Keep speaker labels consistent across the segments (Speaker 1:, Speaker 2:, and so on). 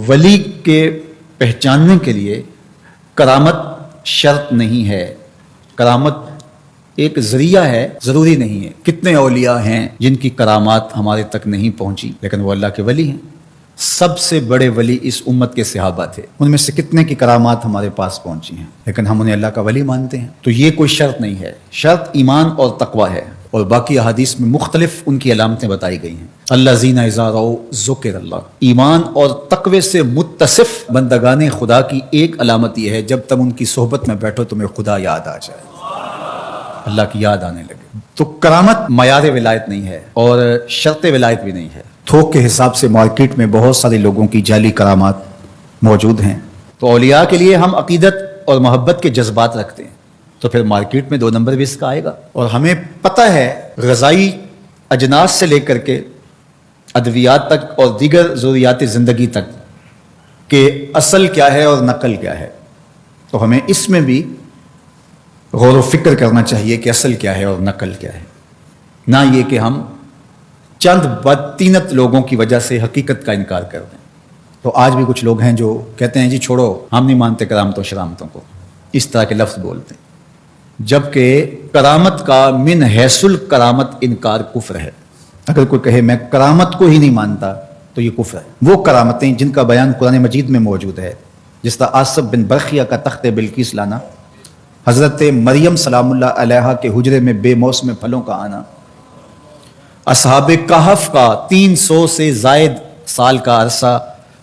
Speaker 1: ولی کے پہچاننے کے لیے کرامت شرط نہیں ہے، کرامت ایک ذریعہ ہے، ضروری نہیں ہے۔ کتنے اولیاء ہیں جن کی کرامات ہمارے تک نہیں پہنچی لیکن وہ اللہ کے ولی ہیں۔ سب سے بڑے ولی اس امت کے صحابہ تھے، ان میں سے کتنے کی کرامات ہمارے پاس پہنچی ہیں لیکن ہم انہیں اللہ کا ولی مانتے ہیں۔ تو یہ کوئی شرط نہیں ہے، شرط ایمان اور تقوی ہے، اور باقی احادیث میں مختلف ان کی علامتیں بتائی گئی ہیں۔ الذین اذا رأوا ذکر اللہ، ایمان اور تقوی سے متصف بندگان خدا کی ایک علامت یہ ہے، جب تم ان کی صحبت میں بیٹھو تمہیں خدا یاد آ جائے، اللہ کی یاد آنے لگے۔ تو کرامت معیار ولایت نہیں ہے اور شرط ولایت بھی نہیں ہے۔ تھوک کے حساب سے مارکیٹ میں بہت سارے لوگوں کی جعلی کرامات موجود ہیں، تو اولیاء کے لیے ہم عقیدت اور محبت کے جذبات رکھتے ہیں، تو پھر مارکیٹ میں 2 نمبر بھی اس کا آئے گا۔ اور ہمیں پتہ ہے غذائی اجناس سے لے کر کے ادویات تک اور دیگر ضروریات زندگی تک کہ اصل کیا ہے اور نقل کیا ہے، تو ہمیں اس میں بھی غور و فکر کرنا چاہیے کہ اصل کیا ہے اور نقل کیا ہے، نہ یہ کہ ہم چند بدطینت لوگوں کی وجہ سے حقیقت کا انکار کر دیں۔ تو آج بھی کچھ لوگ ہیں جو کہتے ہیں جی چھوڑو، ہم نہیں مانتے کرامتوں شرامتوں کو، اس طرح کے لفظ بولتے ہیں، جبکہ کرامت کا من حیث الکرامت انکار کفر ہے۔ اگر کوئی کہے میں کرامت کو ہی نہیں مانتا تو یہ کفر ہے۔ وہ کرامتیں جن کا بیان قرآن مجید میں موجود ہے، جس طرح آصف بن برخیہ کا تخت بلقیس لانا، حضرت مریم سلام اللہ علیہا کے حجرے میں بے موسم پھلوں کا آنا، اصحاب کہف کا 300 سے زائد سال کا عرصہ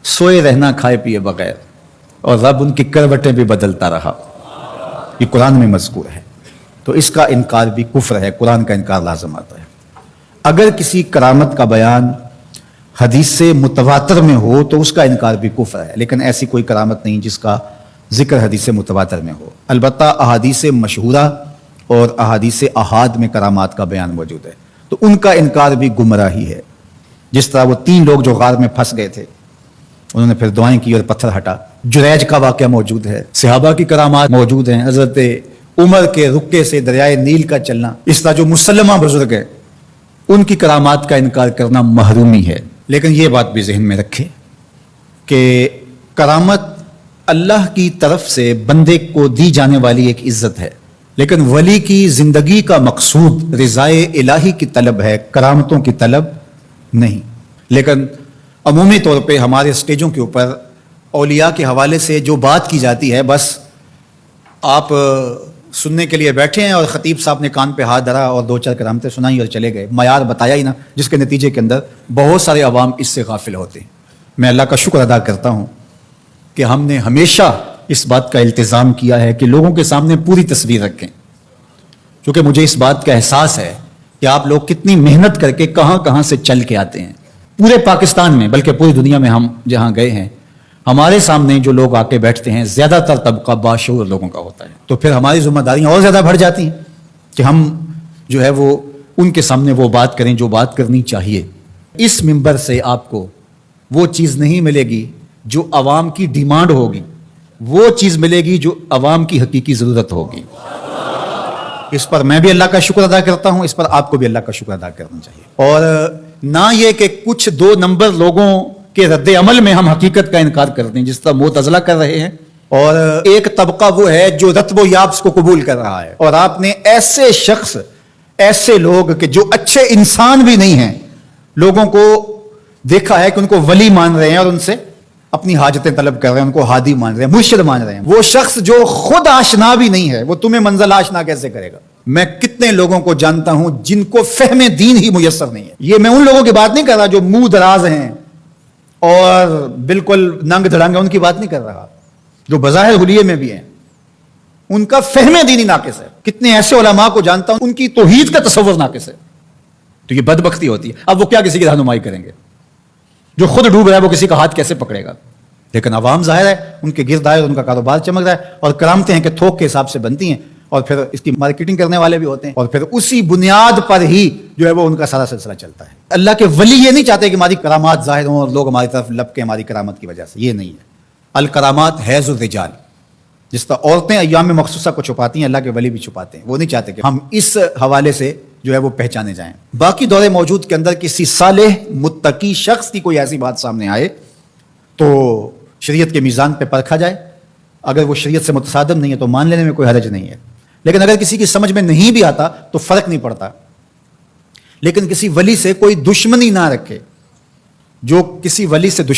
Speaker 1: سوئے رہنا کھائے پیے بغیر، اور رب ان کی کروٹیں بھی بدلتا رہا، یہ قرآن میں مذکور ہے۔ تو اس کا انکار بھی کفر ہے، قرآن کا انکار لازم آتا ہے۔ اگر کسی کرامت کا بیان حدیث سے متواتر میں ہو تو اس کا انکار بھی کفر ہے، لیکن ایسی کوئی کرامت نہیں جس کا ذکر حدیث متواتر میں ہو۔ البتہ احادیث مشہورہ اور احادیث احاد میں کرامات کا بیان موجود ہے، تو ان کا انکار بھی گمراہی ہے۔ جس طرح وہ 3 لوگ جو غار میں پھنس گئے تھے، انہوں نے پھر دعائیں کی اور پتھر ہٹا۔ جریج کا واقعہ موجود ہے، صحابہ کی کرامات موجود ہیں، حضرت عمر کے رکے سے دریائے نیل کا چلنا، اس طرح جو مسلمہ بزرگ ہیں ان کی کرامات کا انکار کرنا محرومی ہے۔ لیکن یہ بات بھی ذہن میں رکھے کہ کرامت اللہ کی طرف سے بندے کو دی جانے والی ایک عزت ہے، لیکن ولی کی زندگی کا مقصود رضائے الہی کی طلب ہے، کرامتوں کی طلب نہیں۔ لیکن عمومی طور پہ ہمارے اسٹیجوں کے اوپر اولیاء کے حوالے سے جو بات کی جاتی ہے، بس آپ سننے کے لیے بیٹھے ہیں اور خطیب صاحب نے کان پہ ہاتھ دھرا اور 2-4 کرامتیں سنائی اور چلے گئے، معیار بتایا ہی نہ، جس کے نتیجے کے اندر بہت سارے عوام اس سے غافل ہوتے ہیں۔ میں اللہ کا شکر ادا کرتا ہوں کہ ہم نے ہمیشہ اس بات کا التزام کیا ہے کہ لوگوں کے سامنے پوری تصویر رکھیں، کیونکہ مجھے اس بات کا احساس ہے کہ آپ لوگ کتنی محنت کر کے کہاں کہاں سے چل کے آتے ہیں۔ پورے پاکستان میں بلکہ پوری دنیا میں ہم جہاں گئے ہیں، ہمارے سامنے جو لوگ آ کے بیٹھتے ہیں زیادہ تر طبقہ باشعور لوگوں کا ہوتا ہے، تو پھر ہماری ذمہ داریاں اور زیادہ بڑھ جاتی ہیں کہ ہم جو ہے وہ ان کے سامنے وہ بات کریں جو بات کرنی چاہیے۔ اس منبر سے آپ کو وہ چیز نہیں ملے گی جو عوام کی ڈیمانڈ ہوگی، وہ چیز ملے گی جو عوام کی حقیقی ضرورت ہوگی۔ اس پر میں بھی اللہ کا شکر ادا کرتا ہوں، اس پر آپ کو بھی اللہ کا شکر ادا کرنا چاہیے، اور نہ یہ کہ کچھ 2 نمبر لوگوں کے رد عمل میں ہم حقیقت کا انکار کر دیں، جس طرح معتزلہ کر رہے ہیں، اور ایک طبقہ وہ ہے جو رتب و یابس کو قبول کر رہا ہے، اور آپ نے ایسے شخص، ایسے لوگ کہ جو اچھے انسان بھی نہیں ہیں، لوگوں کو دیکھا ہے کہ ان کو ولی مان رہے ہیں اور ان سے اپنی حاجتیں طلب کر رہے ہیں، ان کو ہادی مان رہے ہیں، مرشد مان رہے ہیں۔ وہ شخص جو خود آشنا بھی نہیں ہے، وہ تمہیں منزل آشنا کیسے کرے گا؟ میں کتنے لوگوں کو جانتا ہوں جن کو فہم دین ہی میسر نہیں ہے۔ یہ میں ان لوگوں کی بات نہیں کر رہا جو منہ دراز ہیں اور بالکل ننگ دھڑنگ ہیں، ان کی بات نہیں کر رہا، جو بظاہر حلیے میں بھی ہیں، ان کا فہم دینی ناقص ہے۔ کتنے ایسے علماء کو جانتا ہوں ان کی توحید کا تصور ناقص ہے، تو یہ بدبختی ہوتی ہے۔ اب وہ کیا کسی کی رہنمائی کریں گے؟ جو خود ڈوب رہا ہے وہ کسی کا ہاتھ کیسے پکڑے گا؟ لیکن عوام ظاہر ہے ان کے گرد آئے، ان کا کاروبار چمک رہا ہے، اور کرامتیں ہیں کہ تھوک کے حساب سے بنتی ہیں، اور پھر اس کی مارکیٹنگ کرنے والے بھی ہوتے ہیں، اور پھر اسی بنیاد پر ہی جو ہے وہ ان کا سارا سلسلہ چلتا ہے۔ اللہ کے ولی یہ نہیں چاہتے کہ ہماری کرامات ظاہر ہوں اور لوگ ہماری طرف لپکیں ہماری کرامت کی وجہ سے، یہ نہیں ہے۔ الکرامات حیض الرجال، جس طرح عورتیں ایام مخصوصہ کو چھپاتی ہیں، اللہ کے ولی بھی چھپاتے ہیں، وہ نہیں چاہتے کہ ہم اس حوالے سے جو ہے وہ پہچانے جائیں۔ باقی دور موجود کے اندر کسی صالح متقی شخص کی کوئی ایسی بات سامنے آئے تو شریعت کے میزان پہ پرکھا جائے. اگر وہ شریعت سے متصادم نہیں ہے تو مان لینے میں کوئی حرج نہیں ہے. لیکن اگر کسی کی سمجھ میں نہیں بھی آتا تو فرق نہیں پڑتا. لیکن کسی ولی سے کوئی دشمنی نہ رکھے. جو کسی ولی سے دشمنی